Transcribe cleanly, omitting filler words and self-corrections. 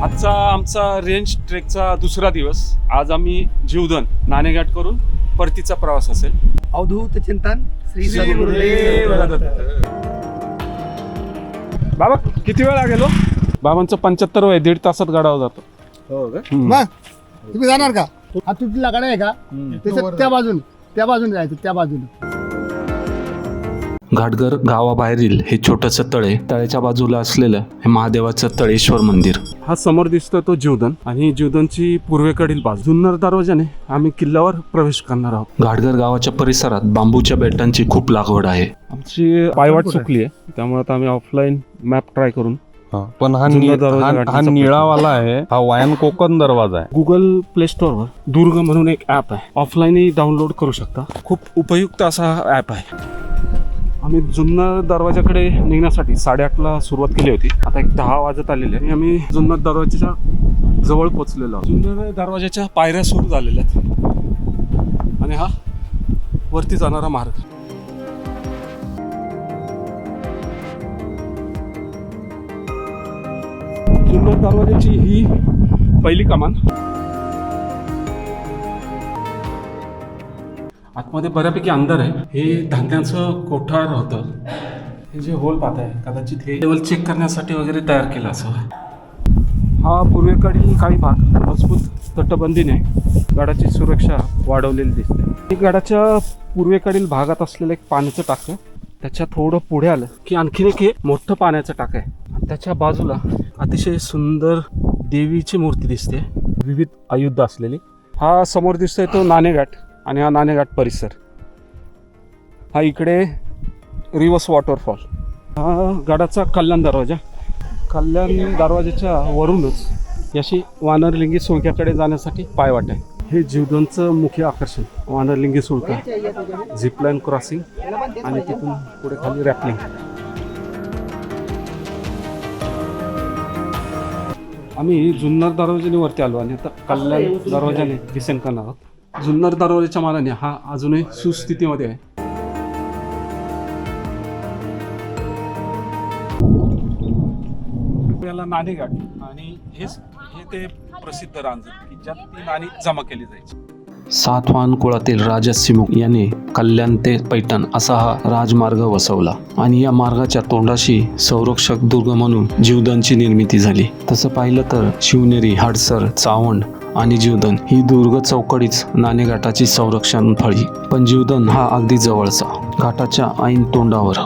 आजचा आमचा रेंज ट्रेकचा दुसरा दिवस. आज आम्ही जीवधन नाणेघाट करून परतीचा प्रवास असेल. अवधूत चिंतन श्री श्री गुरुदेव दत्त. बाबा किती वेळ लागेलो? बाबांचं 75 वय, 1.5 तासात गाडावर जातो. हो का? हम्म. तुम्ही जाणार का? हा तुटला कडा आहे का? त्याच्यात त्या बाजून जायचं, त्या बाजूने. घाटघर गावाबाहेरील हे छोटंसं तळे, तळ्याच्या बाजूला असलेलं हे महादेवाचं तळेश्वर मंदिर. हा समोर दिसतोय तो जीवधन आणि जीवधनची पूर्वेकडील बाजू. जुन्नर दरवाजाने आम्ही किल्ल्यावर प्रवेश करणार आहोत. घाटघर गावाच्या परिसरात बांबूच्या बेटांची खूप लागवड आहे. आमची पायवाट चुकली आहे, त्यामुळे आता आम्ही ऑफलाईन मॅप ट्राय करून. पण हा जुन्नर दरवाजा हा गाठण्याचा निळावाला आहे, हा वायन कोकण दरवाजा आहे. गुगल प्ले स्टोअरवर दुर्ग म्हणून एक ॲप आहे, ऑफलाईनही डाउनलोड करू शकता. खूप उपयुक्त असा हा ॲप आहे. आम्ही जुन्नर दरवाजाकडे निघण्यासाठी 8:30ला सुरुवात केली होती. आता एक 10 वाजत आलेले आणि आम्ही जुन्नर दरवाजाच्या जवळ पोहोचलेलो आहोत. जुन्नर दरवाजाच्या पायऱ्या सुरू झालेल्या आहेत आणि हा वरती जाणारा मार्ग. जुन्नर दरवाजाची ही पहिली कमान. आतमध्ये बऱ्यापैकी अंधार आहे. हे धान्याचं कोठार होतं. हे जे होल पाहत आहे कदाचित हे लेवल चेक करण्यासाठी वगैरे तयार केलं असावं. हा पूर्वेकडील काही भाग मजबूत तटबंदीने गडाची सुरक्षा वाढवलेली दिसते. हे गडाच्या पूर्वेकडील भागात असलेलं एक पाण्याचं टाकं, त्याच्या थोडं पुढे आलं की आणखीन एक हे मोठं पाण्याचं टाकं आहे. त्याच्या बाजूला अतिशय सुंदर देवीची मूर्ती दिसते, विविध आयुध असलेली. हा समोर दिसतोय तो नाणेघाट आणि हा नाणेघाट परिसर. हा इकडे रिव्हर्स वॉटरफॉल. हा गडाचा कल्याण दरवाजा. कल्याण दरवाजाच्या वरूनच याशी वानरलिंगी सुळक्याकडे जाण्यासाठी पायवाट आहे. हे जीवधनचं मुख्य आकर्षण वानरलिंगी सुळका, झिपलाईन क्रॉसिंग आणि तिथून पुढे खाली रॅपलिंग. आम्ही जुन्नर दरवाजाने वरती आलो आणि आता कल्याण दरवाजाने डिसेंड करणार आहोत. जुन्नर दरवाजाच्या मानाने हा अजूनही सुस्थितीमध्ये आहे. याला नाणेघाट आणि हे ते प्रसिद्ध रांजण की ज्यात ती नाणी जमा केली जायची. सातवाहन कुळातील राजा सिमुक याने कल्याण ते पैठण असा हा राजमार्ग वसवला आणि या मार्गाच्या तोंडाशी संरक्षक दुर्ग म्हणून जीवधनची निर्मिती झाली. तसं पाहिलं तर शिवनेरी, हडसर, चावंड आणि जीवधन ही दुर्ग चौकडीच नाणेघाटाची संरक्षण फळी. पण जीवधन हा अगदी जवळचा, घाटाच्या ऐन तोंडावर.